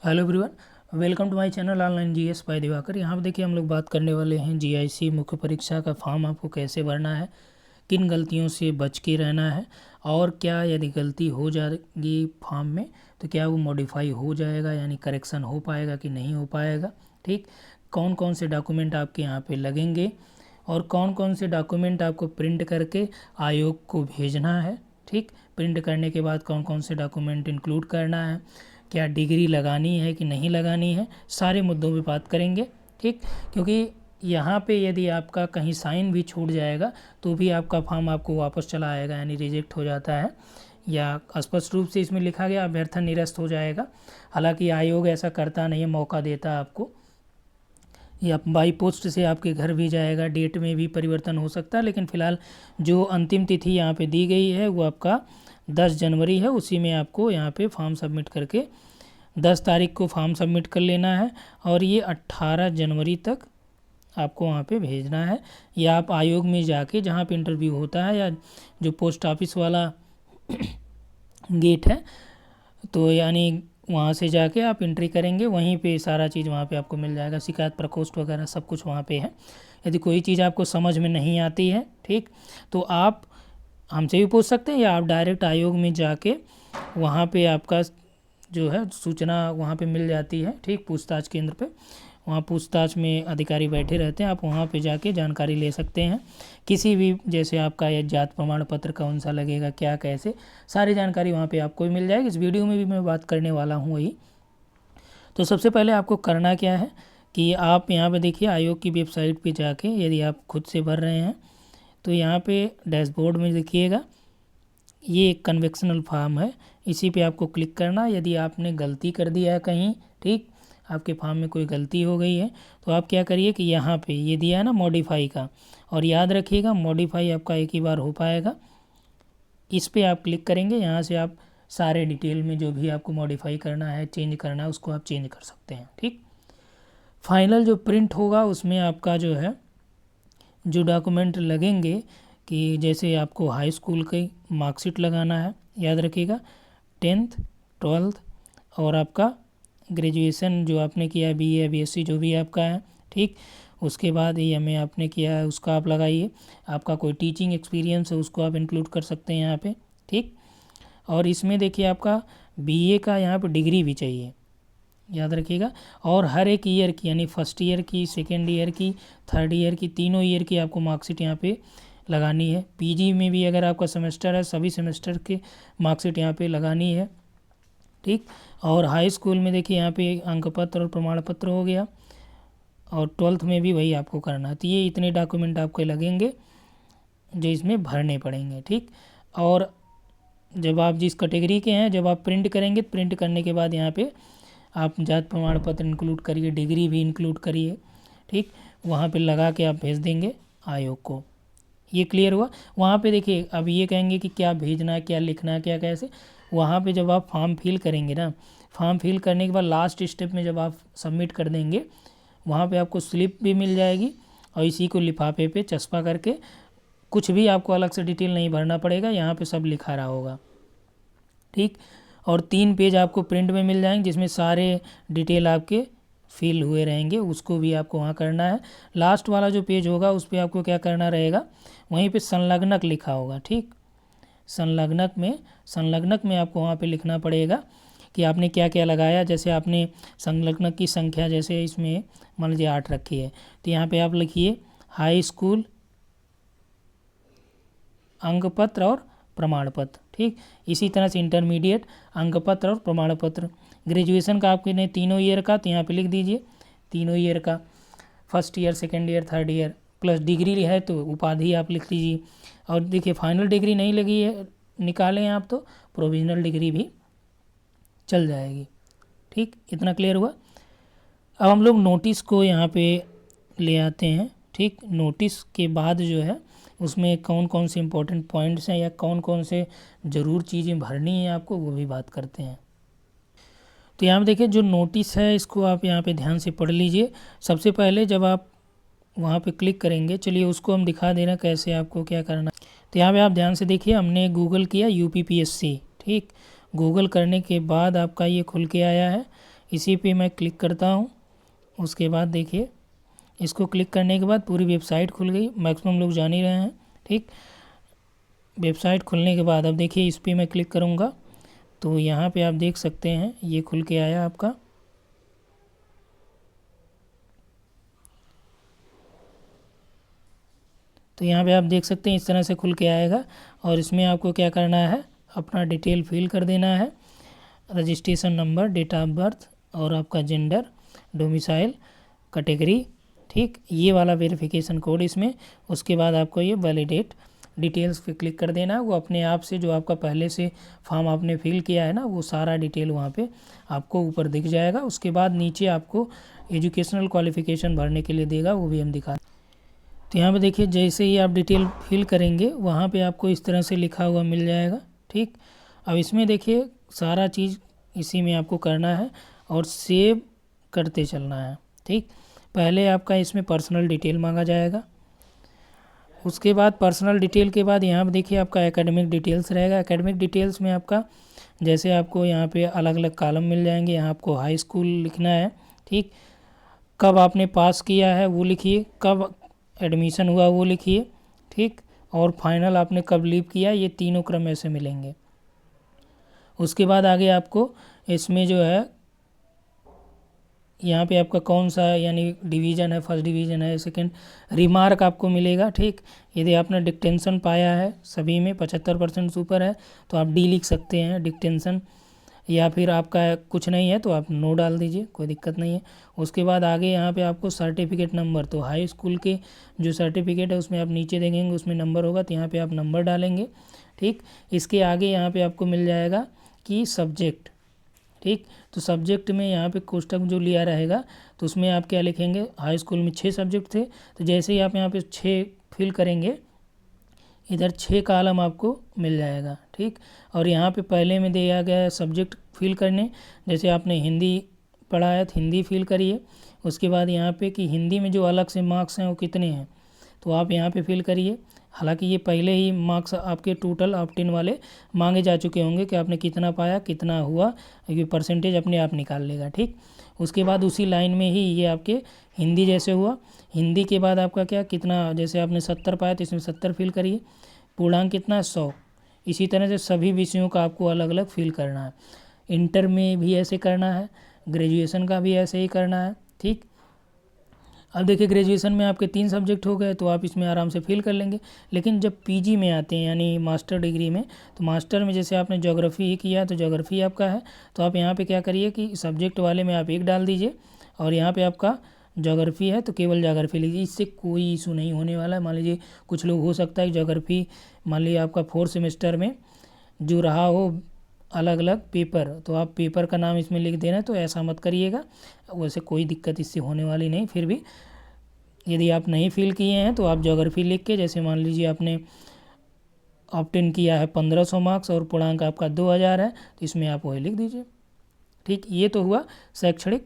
Hello everyone, welcome to my channel online GS by Diwakar. यहाँ पे देखिए हम लोग बात करने वाले हैं जीआईसी मुख्य परीक्षा का फॉर्म आपको कैसे भरना है, किन गलतियों से बच के रहना है और क्या यदि गलती हो जाएगी फॉर्म में तो क्या वो मॉडिफाई हो जाएगा, यानी करेक्शन हो पाएगा कि नहीं हो पाएगा। ठीक, कौन कौन से डॉक्यूमेंट आपके यहाँ पे लगेंगे और कौन कौन से डॉक्यूमेंट आपको प्रिंट करके आयोग को भेजना है। ठीक, प्रिंट करने के बाद कौन कौन से डॉक्यूमेंट इंक्लूड करना है, क्या डिग्री लगानी है कि नहीं लगानी है, सारे मुद्दों पे बात करेंगे। ठीक, क्योंकि यहाँ पे यदि आपका कहीं साइन भी छूट जाएगा तो भी आपका फॉर्म आपको वापस चला आएगा, यानी रिजेक्ट हो जाता है या स्पष्ट रूप से इसमें लिखा गया अभ्यर्थन निरस्त हो जाएगा। हालांकि आयोग ऐसा करता नहीं है, मौका देता है आपको, या बाई पोस्ट से आपके घर भी जाएगा, डेट में भी परिवर्तन हो सकता है, लेकिन फ़िलहाल जो अंतिम तिथि यहाँ पे दी गई है वो आपका 10 जनवरी है। उसी में आपको यहाँ पे फॉर्म सबमिट करके 10 तारीख को फॉर्म सबमिट कर लेना है और ये 18 जनवरी तक आपको वहाँ पे भेजना है, या आप आयोग में जाके जहाँ पे इंटरव्यू होता है या जो पोस्ट ऑफिस वाला गेट है तो यानी वहाँ से जाके आप एंट्री करेंगे, वहीं पे सारा चीज़ वहाँ पे आपको मिल जाएगा, शिकायत प्रकोष्ठ वगैरह सब कुछ वहाँ पे है। यदि कोई चीज़ आपको समझ में नहीं आती है, ठीक, तो आप हमसे भी पूछ सकते हैं या आप डायरेक्ट आयोग में जाके वहाँ पे आपका जो है सूचना वहाँ पे मिल जाती है। ठीक, पूछताछ केंद्र पे, वहाँ पूछताछ में अधिकारी बैठे रहते हैं, आप वहाँ पे जाके जानकारी ले सकते हैं किसी भी, जैसे आपका ये जात प्रमाण पत्र कौन सा लगेगा, क्या कैसे, सारी जानकारी वहाँ पे आपको मिल जाएगी। इस वीडियो में भी मैं बात करने वाला हूँ वही। तो सबसे पहले आपको करना क्या है कि आप यहाँ पे देखिए आयोग की वेबसाइट पे जाके, यदि आप खुद से भर रहे हैं तो यहाँ पे डैशबोर्ड में देखिएगा ये एक कन्वेक्शनल फॉर्म है, इसी पे आपको क्लिक करना। यदि आपने गलती कर दिया है कहीं, ठीक, आपके फॉर्म में कोई गलती हो गई है तो आप क्या करिए कि यहाँ पे ये दिया है ना मॉडिफाई का, और याद रखिएगा मॉडिफाई आपका एक ही बार हो पाएगा। इस पे आप क्लिक करेंगे, यहाँ से आप सारे डिटेल में जो भी आपको मॉडिफाई करना है, चेंज करना है, उसको आप चेंज कर सकते हैं। ठीक, फाइनल जो प्रिंट होगा उसमें आपका जो है जो डॉक्यूमेंट लगेंगे कि जैसे आपको हाई स्कूल की मार्कशीट लगाना है, याद रखिएगा 10th 12th, और आपका ग्रेजुएशन जो आपने किया बीए बीएससी जो भी आपका है, ठीक, उसके बाद एमए आपने किया है उसका आप लगाइए। आपका कोई टीचिंग एक्सपीरियंस है उसको आप इंक्लूड कर सकते हैं यहाँ पे। ठीक, और इसमें देखिए आपका बीए का यहाँ पे डिग्री भी चाहिए, याद रखिएगा, और हर एक ईयर की, यानी फर्स्ट ईयर की, सेकेंड ईयर की, थर्ड ईयर की, तीनों ईयर की आपको मार्कशीट यहाँ पे लगानी है। पीजी में भी अगर आपका सेमेस्टर है सभी सेमेस्टर के मार्कशीट यहाँ पे लगानी है। ठीक, और हाई स्कूल में देखिए यहाँ पे अंक पत्र और प्रमाण पत्र हो गया, और 12th में भी वही आपको करना है। तो ये इतने डॉक्यूमेंट आपके लगेंगे जो इसमें भरने पड़ेंगे। ठीक, और जब आप जिस कैटेगरी के हैं जब आप प्रिंट करेंगे, प्रिंट करने के बाद यहाँ पे आप जात प्रमाण पत्र इंक्लूड करिए, डिग्री भी इंक्लूड करिए। ठीक, वहाँ पे लगा के आप भेज देंगे आयोग को। ये क्लियर हुआ। वहाँ पे देखिए अब ये कहेंगे कि क्या भेजना है, क्या लिखना है, क्या कैसे। वहाँ पे जब आप फॉर्म फिल करेंगे ना, फॉर्म फिल करने के बाद लास्ट स्टेप में जब आप सबमिट कर देंगे, वहाँ पे आपको स्लिप भी मिल जाएगी और इसी को लिफाफे पे चस्पा करके, कुछ भी आपको अलग से डिटेल नहीं भरना पड़ेगा, यहाँ पे सब लिखा रहा होगा। ठीक, और 3 पेज आपको प्रिंट में मिल जाएंगे जिसमें सारे डिटेल आपके फिल हुए रहेंगे, उसको भी आपको वहाँ करना है। लास्ट वाला जो पेज होगा उस पर आपको क्या करना रहेगा, वहीं पे संलग्नक लिखा होगा। ठीक, संलग्नक में आपको वहाँ पे लिखना पड़ेगा कि आपने क्या क्या लगाया। जैसे आपने संलग्नक की संख्या, जैसे इसमें मान लीजिए 8 रखी है, तो यहाँ पे आप लिखिए हाई स्कूल अंक पत्र और प्रमाण पत्र। ठीक, इसी तरह से इंटरमीडिएट अंक पत्र और प्रमाण पत्र। ग्रेजुएशन का आपके ने तीनों ईयर का, तो यहाँ पे लिख दीजिए तीनों ईयर का, first year, second year, third year, plus degree है तो उपाधि आप लिख लीजिए। और देखिए फाइनल डिग्री नहीं लगी है, निकालें आप तो प्रोविजनल डिग्री भी चल जाएगी। ठीक, इतना क्लियर हुआ। अब हम लोग नोटिस को यहाँ पे ले आते हैं। ठीक, नोटिस के बाद जो है उसमें कौन कौन से इंपॉर्टेंट पॉइंट्स हैं या कौन कौन से ज़रूर चीज़ें भरनी है आपको, वो भी बात करते हैं। तो यहाँ पे देखिए जो नोटिस है इसको आप यहाँ पे ध्यान से पढ़ लीजिए। सबसे पहले जब आप वहाँ पे क्लिक करेंगे, चलिए उसको हम दिखा दे रहे हैं कैसे आपको क्या करना। तो यहाँ पे आप ध्यान से देखिए, हमने गूगल किया UPPSC। ठीक, गूगल करने के बाद आपका ये खुल के आया है, इसी पे मैं क्लिक करता हूँ। उसके बाद देखिए इसको क्लिक करने के बाद पूरी वेबसाइट खुल गई, मैक्सिमम लोग जान ही रहे हैं। ठीक, वेबसाइट खुलने के बाद अब देखिए इस पर मैं क्लिक करूँगा तो यहाँ पे आप देख सकते हैं ये खुल के आया आपका। तो यहाँ पे आप देख सकते हैं इस तरह से खुल के आएगा और इसमें आपको क्या करना है, अपना डिटेल फिल कर देना है, registration number, date of birth और आपका जेंडर, डोमिसाइल, कैटेगरी। ठीक, ये वाला वेरिफिकेशन कोड इसमें। उसके बाद आपको ये वैलिडेट डिटेल्स पे क्लिक कर देना है। वो अपने आप से जो आपका पहले से फॉर्म आपने फिल किया है ना, वो सारा डिटेल वहाँ पे आपको ऊपर दिख जाएगा। उसके बाद नीचे आपको एजुकेशनल क्वालिफ़िकेशन भरने के लिए देगा, वो भी हम दिखा। तो यहाँ पे देखिए जैसे ही आप डिटेल फिल करेंगे वहाँ पे आपको इस तरह से लिखा हुआ मिल जाएगा। ठीक, अब इसमें देखिए सारा चीज़ इसी में आपको करना है और सेव करते चलना है। ठीक, पहले आपका इसमें पर्सनल डिटेल मांगा जाएगा। उसके बाद पर्सनल डिटेल के बाद यहाँ पे देखिए आपका एकेडमिक डिटेल्स रहेगा। एकेडमिक डिटेल्स में आपका जैसे आपको यहाँ पे अलग अलग कॉलम मिल जाएंगे। यहाँ आपको हाई स्कूल लिखना है। ठीक, कब आपने पास किया है वो लिखिए, कब एडमिशन हुआ वो लिखिए। ठीक, और फाइनल आपने कब लीव किया, ये तीनों क्रम ऐसे मिलेंगे। उसके बाद आगे आपको इसमें जो है यहाँ पे आपका कौन सा यानी डिवीज़न है, फर्स्ट डिवीज़न है, सेकंड, रिमार्क आपको मिलेगा। ठीक, यदि आपने डिक्टेंशन पाया है सभी में 75% से ऊपर है तो आप डी लिख सकते हैं डिक्टेंशन, या फिर आपका कुछ नहीं है तो आप नो डाल दीजिए, कोई दिक्कत नहीं है। उसके बाद आगे यहाँ पे आपको सर्टिफिकेट नंबर, तो हाई स्कूल के जो सर्टिफिकेट है उसमें आप नीचे देखेंगे उसमें नंबर होगा तो यहाँ पे आप नंबर डालेंगे। ठीक, इसके आगे यहाँ पे आपको मिल जाएगा कि सब्जेक्ट। ठीक, तो सब्जेक्ट में यहाँ पे कोष्टक जो लिया रहेगा तो उसमें आप क्या लिखेंगे, हाई स्कूल में 6 सब्जेक्ट थे तो जैसे ही आप यहाँ पे 6 फिल करेंगे इधर 6 कॉलम आपको मिल जाएगा। ठीक, और यहाँ पे पहले में दिया गया है सब्जेक्ट फिल करने, जैसे आपने हिंदी पढ़ा है तो हिंदी फिल करिए। उसके बाद यहाँ पे कि हिंदी में जो अलग से मार्क्स हैं वो कितने हैं तो आप यहाँ पे फिल करिए। हालांकि ये पहले ही मार्क्स आपके टोटल ऑप्ट-इन वाले मांगे जा चुके होंगे कि आपने कितना पाया कितना हुआ, ये परसेंटेज अपने आप निकाल लेगा। ठीक, उसके बाद उसी लाइन में ही ये आपके हिंदी जैसे हुआ, हिंदी के बाद आपका क्या कितना, जैसे आपने 70 पाया तो इसमें 70 फिल करिए, पूर्णांक कितना 100। इसी तरह से सभी विषयों का आपको अलग अलग फिल करना है। इंटर में भी ऐसे करना है, ग्रेजुएशन का भी ऐसे ही करना है। ठीक, अब देखिए ग्रेजुएशन में आपके 3 सब्जेक्ट हो गए तो आप इसमें आराम से फिल कर लेंगे। लेकिन जब पीजी में आते हैं यानी मास्टर डिग्री में, तो मास्टर में जैसे आपने ज्योग्राफी ही किया तो ज्योग्राफी आपका है तो आप यहाँ पे क्या करिए कि सब्जेक्ट वाले में आप 1 डाल दीजिए और यहाँ पे आपका ज्योग्राफी है तो केवल ज्योग्राफी लीजिए। इससे कोई इशू नहीं होने वाला है। मान लीजिए कुछ लोग हो सकता है ज्योग्राफी मान लीजिए आपका 4th सेमेस्टर में जो रहा हो अलग अलग पेपर, तो आप पेपर का नाम इसमें लिख देना, तो ऐसा मत करिएगा। वैसे कोई दिक्कत इससे होने वाली नहीं। फिर भी यदि आप नहीं फिल किए हैं तो आप ज्योग्राफी लिख के, जैसे मान लीजिए आपने ऑप्ट-इन किया है 1500 मार्क्स और पूर्णांक आपका 2000 है तो इसमें आप वही लिख दीजिए। ठीक, ये तो हुआ शैक्षणिक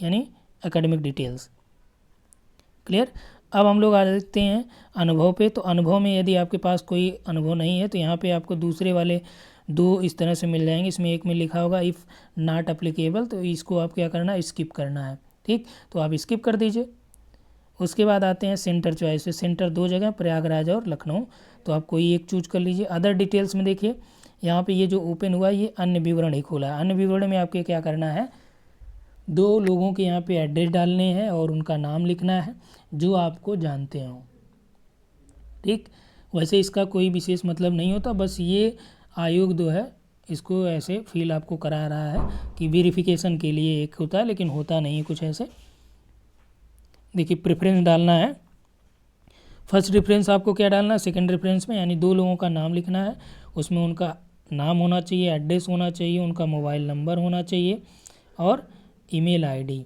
यानी एकेडमिक डिटेल्स। क्लियर। अब हम लोग आ देखते हैं अनुभव पे। तो अनुभव में यदि आपके पास कोई अनुभव नहीं है तो यहाँ पे आपको दूसरे वाले 2 इस तरह से मिल जाएंगे। इसमें एक में लिखा होगा इफ़ नॉट अप्लीकेबल, तो इसको आप क्या करना है, स्किप करना है। ठीक, तो आप स्किप कर दीजिए। उसके बाद आते हैं सेंटर चॉइस पे। सेंटर 2 जगह प्रयागराज और लखनऊ, तो आप कोई एक चूज कर लीजिए। अदर डिटेल्स में देखिए यहाँ पे ये जो ओपन हुआ ये अन्य विवरण ही खोला है। अन्य विवरण में आपके क्या करना है, 2 लोगों के यहाँ पे एड्रेस डालने हैं और उनका नाम लिखना है जो आपको जानते हो। ठीक, वैसे इसका कोई विशेष मतलब नहीं होता, बस ये आयोग जो है इसको ऐसे फील आपको करा रहा है कि वेरिफिकेशन के लिए एक होता है, लेकिन होता नहीं है कुछ ऐसे। देखिए प्रेफरेंस डालना है। फर्स्ट रेफरेंस आपको क्या डालना है, सेकंड रेफरेंस में यानी 2 लोगों का नाम लिखना है। उसमें उनका नाम होना चाहिए, एड्रेस होना चाहिए, उनका मोबाइल नंबर होना चाहिए और ईमेल आईडी।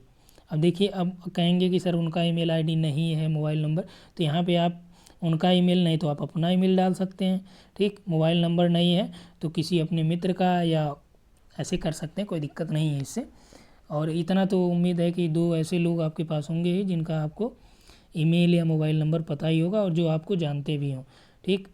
अब देखिए अब कहेंगे कि सर उनका ईमेल आईडी नहीं है, मोबाइल नंबर, तो यहाँ पे आप उनका ईमेल नहीं तो आप अपना ईमेल डाल सकते हैं। ठीक, मोबाइल नंबर नहीं है तो किसी अपने मित्र का या ऐसे कर सकते हैं, कोई दिक्कत नहीं है इससे। और इतना तो उम्मीद है कि 2 ऐसे लोग आपके पास होंगे ही जिनका आपको ईमेल या मोबाइल नंबर पता ही होगा और जो आपको जानते भी हों। ठीक,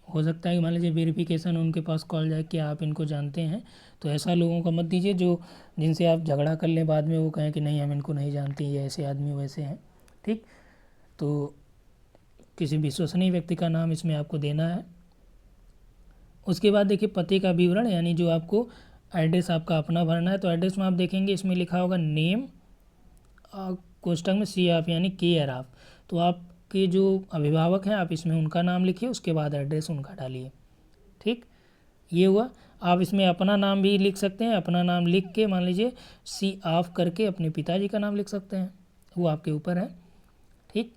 हो सकता है कि मान लीजिए वेरिफिकेशन उनके पास कॉल जाए कि आप इनको जानते हैं, तो ऐसा लोगों का मत दीजिए जो जिनसे आप झगड़ा कर लें, बाद में वो कहें कि नहीं हम इनको नहीं जानते, ये ऐसे आदमी वैसे हैं। ठीक, तो किसी विश्वसनीय व्यक्ति का नाम इसमें आपको देना है। उसके बाद देखिए पते का विवरण, यानी जो आपको एड्रेस आपका अपना भरना है। तो एड्रेस में आप देखेंगे इसमें लिखा होगा नेम, कोष्टक में सी ऑफ यानी केयर ऑफ। तो आपके जो अभिभावक हैं आप इसमें उनका नाम लिखिए, उसके बाद एड्रेस उनका डालिए। ठीक, ये हुआ। आप इसमें अपना नाम भी लिख सकते हैं, अपना नाम लिख के मान लीजिए सी ऑफ करके अपने पिताजी का नाम लिख सकते हैं, वो आपके ऊपर है। ठीक,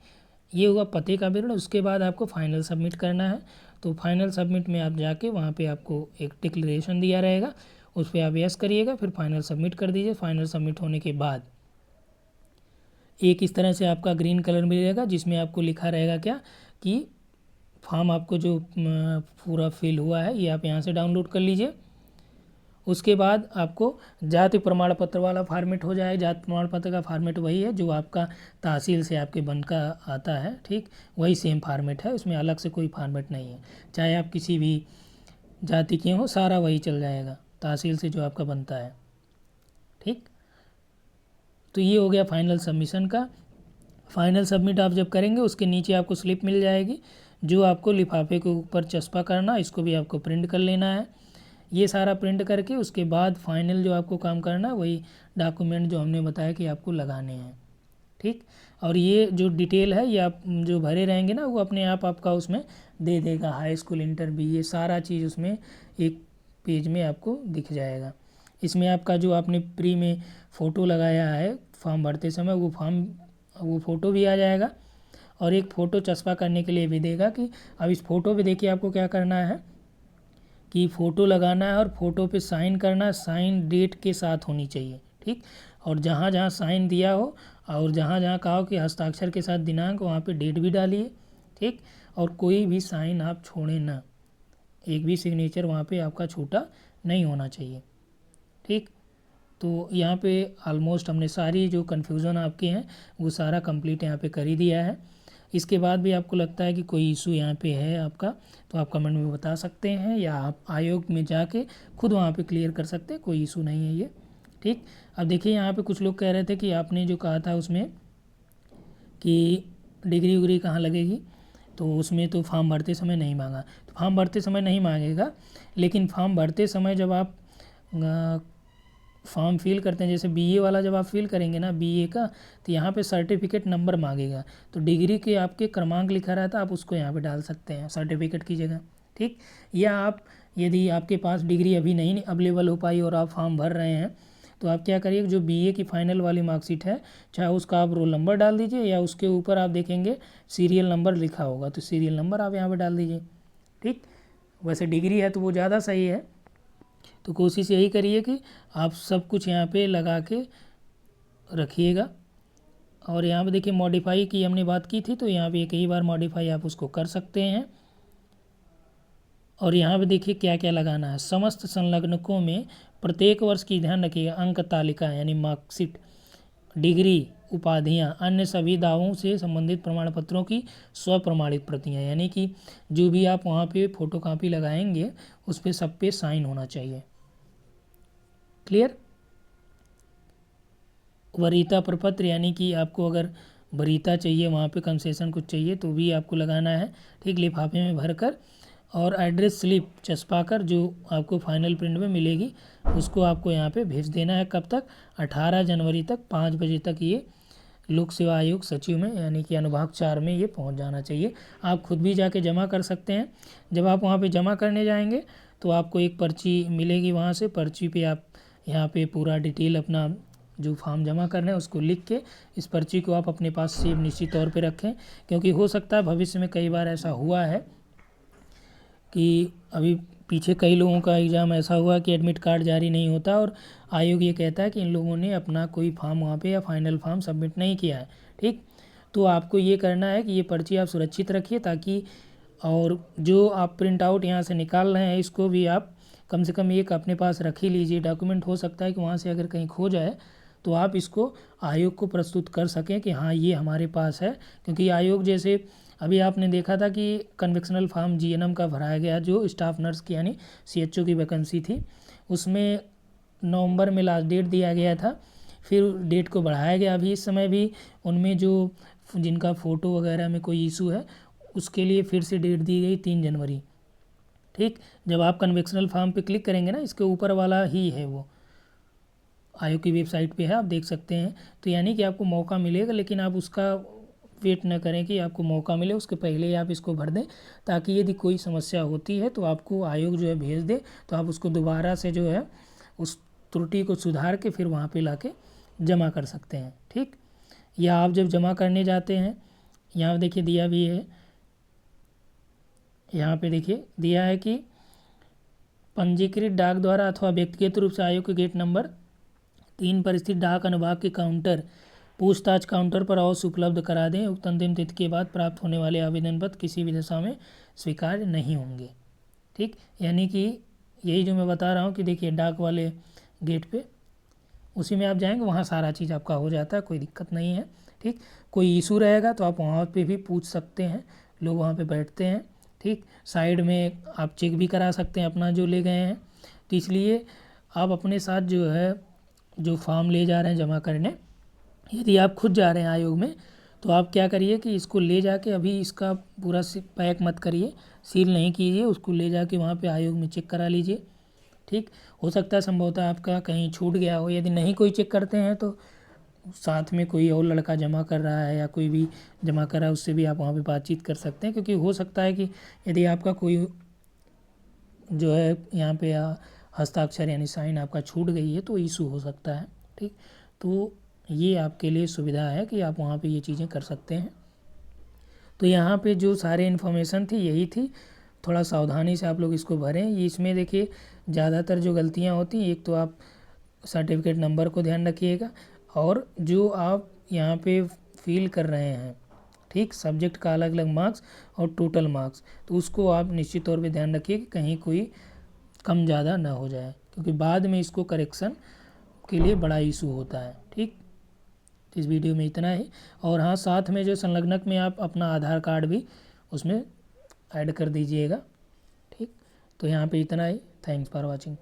ये हुआ पते का विवरण। उसके बाद आपको फाइनल सबमिट करना है। तो फाइनल सबमिट में आप जाके वहाँ पे आपको एक डिक्लेरेशन दिया रहेगा, उस पर आप यस करिएगा, फिर फाइनल सबमिट कर दीजिए। फाइनल सबमिट होने के बाद एक इस तरह से आपका ग्रीन कलर मिलेगा, जिसमें आपको लिखा रहेगा क्या कि फॉर्म आपको जो पूरा फिल हुआ है ये आप यहाँ से डाउनलोड कर लीजिए। उसके बाद आपको जाति प्रमाण पत्र वाला फॉर्मेट हो जाए। जाति प्रमाण पत्र का फॉर्मेट वही है जो आपका तहसील से आपके बन का आता है। ठीक, वही सेम फॉर्मेट है, उसमें अलग से कोई फॉर्मेट नहीं है। चाहे आप किसी भी जाति के हो, सारा वही चल जाएगा तहसील से जो आपका बनता है। ठीक, तो ये हो गया फाइनल सबमिशन का। फाइनल सबमिट आप जब करेंगे उसके नीचे आपको स्लिप मिल जाएगी जो आपको लिफाफे के ऊपर चस्पा करना, इसको भी आपको प्रिंट कर लेना है। ये सारा प्रिंट करके उसके बाद फाइनल जो आपको काम करना है वही डॉक्यूमेंट जो हमने बताया कि आपको लगाने हैं। ठीक, और ये जो डिटेल है ये आप जो भरे रहेंगे ना वो अपने आप आपका उसमें दे देगा, हाई स्कूल, इंटर, BA सारा चीज़ उसमें एक पेज में आपको दिख जाएगा। इसमें आपका जो आपने प्री में फ़ोटो लगाया है फॉर्म भरते समय वो फ़ोटो भी आ जाएगा, और एक फ़ोटो चस्पा करने के लिए भी देगा कि अब इस फ़ोटो पे देखिए आपको क्या करना है कि फ़ोटो लगाना है और फ़ोटो पे साइन करना है, साइन डेट के साथ होनी चाहिए। ठीक, और जहाँ जहाँ साइन दिया हो और जहाँ जहाँ कहा हो कि हस्ताक्षर के साथ दिनांक, वहाँ पे डेट भी डालिए। ठीक, और कोई भी साइन आप छोड़ें ना, एक भी सिग्नेचर वहाँ पे आपका छूटा नहीं होना चाहिए। ठीक, तो यहाँ पे ऑलमोस्ट हमने सारी जो कन्फ्यूज़न आपके हैं वो सारा कंप्लीट यहाँ पे कर ही दिया है। इसके बाद भी आपको लगता है कि कोई इशू यहाँ पे है आपका, तो आप कमेंट में बता सकते हैं, या आप आयोग में जाके खुद वहाँ पे क्लियर कर सकते हैं, कोई इशू नहीं है ये। ठीक, अब देखिए यहाँ पे कुछ लोग कह रहे थे कि आपने जो कहा था उसमें कि डिग्री उग्री कहाँ लगेगी, तो उसमें तो फॉर्म भरते समय नहीं मांगा। तो फॉर्म भरते समय नहीं मांगेगा, लेकिन फॉर्म भरते समय जब आप फॉर्म फिल करते हैं, जैसे BA वाला जब आप फिल करेंगे ना BA का, तो यहाँ पे सर्टिफिकेट नंबर मांगेगा। तो डिग्री के आपके क्रमांक लिखा रहता है, आप उसको यहाँ पे डाल सकते हैं सर्टिफिकेट की जगह। ठीक, या आप यदि आपके पास डिग्री अभी नहीं अवेलेबल हो पाई और आप फॉर्म भर रहे हैं, तो आप क्या करिए, जो BA की फाइनल वाली मार्कशीट है, चाहे उसका आप रोल नंबर डाल दीजिए, या उसके ऊपर आप देखेंगे सीरियल नंबर लिखा होगा, तो सीरियल नंबर आप यहाँ पर डाल दीजिए। ठीक, वैसे डिग्री है तो वो ज़्यादा सही है। तो कोशिश यही करिए कि आप सब कुछ यहाँ पे लगा के रखिएगा। और यहाँ पे देखिए मॉडिफाई की हमने बात की थी, तो यहाँ पे कई बार मॉडिफाई आप उसको कर सकते हैं। और यहाँ पे देखिए क्या क्या लगाना है। समस्त संलग्नकों में प्रत्येक वर्ष की ध्यान रखिएगा अंक तालिका यानी मार्कशीट, डिग्री, उपाधियाँ, अन्य सभी दावों से संबंधित प्रमाण पत्रों की स्वप्रमाणित प्रतियाँ, यानी कि जो भी आप वहाँ पे फोटोकॉपी लगाएंगे उस पर सब पे साइन होना चाहिए। क्लियर। वरीयता प्रपत्र, यानी कि आपको अगर वरीयता चाहिए, वहाँ पे कंसेशन कुछ चाहिए तो भी आपको लगाना है। ठीक, लिफाफे में भरकर, और एड्रेस स्लिप चस्पा कर जो आपको फाइनल प्रिंट में मिलेगी उसको आपको यहाँ पे भेज देना है। कब तक? 18 जनवरी तक 5 बजे तक ये लोक सेवा आयोग सचिव में यानी कि अनुभाग 4 में ये पहुँच जाना चाहिए। आप खुद भी जाके जमा कर सकते हैं। जब आप वहाँ पे जमा करने जाएंगे तो आपको एक पर्ची मिलेगी, वहाँ से पर्ची पे आप यहाँ पे पूरा डिटेल अपना जो फॉर्म जमा करना है उसको लिख के इस पर्ची को आप अपने पास सेव निश्चित तौर पे रखें, क्योंकि हो सकता है भविष्य में कई बार ऐसा हुआ है कि अभी पीछे कई लोगों का एग्ज़ाम ऐसा हुआ कि एडमिट कार्ड जारी नहीं होता और आयोग ये कहता है कि इन लोगों ने अपना कोई फॉर्म वहाँ पे या फाइनल फॉर्म सबमिट नहीं किया है। ठीक, तो आपको ये करना है कि ये पर्ची आप सुरक्षित रखिए, ताकि और जो आप प्रिंट आउट यहाँ से निकाल रहे हैं इसको भी आप कम से कम एक अपने पास रख ही लीजिए। डॉक्यूमेंट हो सकता है कि वहाँ से अगर कहीं खो जाए तो आप इसको आयोग को प्रस्तुत कर सकें कि हाँ ये हमारे पास है, क्योंकि आयोग जैसे अभी आपने देखा था कि कन्वेक्शनल फॉर्म GNM का भराया गया जो स्टाफ नर्स की यानी CHO की वैकेंसी थी, उसमें नवंबर में लास्ट डेट दिया गया था, फिर डेट को बढ़ाया गया। अभी इस समय भी उनमें जो जिनका फ़ोटो वगैरह में कोई इशू है उसके लिए फिर से डेट दी गई 3 जनवरी। ठीक, जब आप कन्वेक्शनल फॉर्म पे क्लिक करेंगे ना, इसके ऊपर वाला ही है वो, आयोग की वेबसाइट पे है, आप देख सकते हैं। तो यानी कि आपको मौका मिलेगा, लेकिन आप उसका वेट न करें कि आपको मौका मिले, उसके पहले ही आप इसको भर दें, ताकि यदि कोई समस्या होती है तो आपको आयोग जो है भेज दे, तो आप उसको दोबारा से जो है उस त्रुटि को सुधार के फिर वहाँ पे लाके जमा कर सकते हैं। ठीक, या आप जब जमा करने जाते हैं, यहाँ देखिए दिया भी है, यहाँ पे देखिए दिया है कि पंजीकृत डाक द्वारा अथवा व्यक्तिगत रूप से आयोग के गेट नंबर 3 पर स्थित डाक अनुभाग के काउंटर पूछताछ काउंटर पर अवश्य उपलब्ध करा दें। उक्त अंतिम तिथि के बाद प्राप्त होने वाले आवेदन पत्र किसी भी दशा में स्वीकार्य नहीं होंगे। ठीक, यानी कि यही जो मैं बता रहा हूँ कि देखिए डाक वाले गेट पे उसी में आप जाएंगे, वहाँ सारा चीज़ आपका हो जाता है, कोई दिक्कत नहीं है। ठीक, कोई इशू रहेगा तो आप वहाँ पे भी पूछ सकते हैं, लोग वहाँ पे बैठते हैं। ठीक, साइड में आप चेक भी करा सकते हैं अपना जो ले गए हैं। तो इसलिए आप अपने साथ जो है जो फॉर्म ले जा रहे हैं जमा करने, यदि आप खुद जा रहे हैं आयोग में, तो आप क्या करिए कि इसको ले जाके अभी इसका पूरा पैक मत करिए, सील नहीं कीजिए, उसको ले जाके वहाँ पे आयोग में चेक करा लीजिए। ठीक, हो सकता है संभवतः आपका कहीं छूट गया हो। यदि नहीं कोई चेक करते हैं तो साथ में कोई और लड़का जमा कर रहा है या कोई भी जमा कर रहा है, उससे भी आप वहाँ पे बातचीत कर सकते हैं, क्योंकि हो सकता है कि यदि आपका कोई जो है यहाँ पे हस्ताक्षर यानी साइन आपका छूट गई है तो इशू हो सकता है। ठीक, तो ये आपके लिए सुविधा है कि आप वहाँ पे ये चीज़ें कर सकते हैं। तो यहाँ पे जो सारे इन्फॉर्मेशन थी यही थी, थोड़ा सावधानी से आप लोग इसको भरें। ये इसमें देखिए ज़्यादातर जो गलतियाँ होती हैं, एक तो आप सर्टिफिकेट नंबर को ध्यान रखिएगा, और जो आप यहाँ पे फिल कर रहे हैं, ठीक, सब्जेक्ट का अलग अलग मार्क्स और टोटल मार्क्स, तो उसको आप निश्चित तौर पे ध्यान रखिए कि कहीं कोई कम ज़्यादा ना हो जाए, क्योंकि बाद में इसको करेक्शन के लिए बड़ा इशू होता है। ठीक, इस वीडियो में इतना ही। और हाँ, साथ में जो संलग्नक में आप अपना आधार कार्ड भी उसमें ऐड कर दीजिएगा। ठीक, तो यहाँ पे इतना ही। Thanks for watching.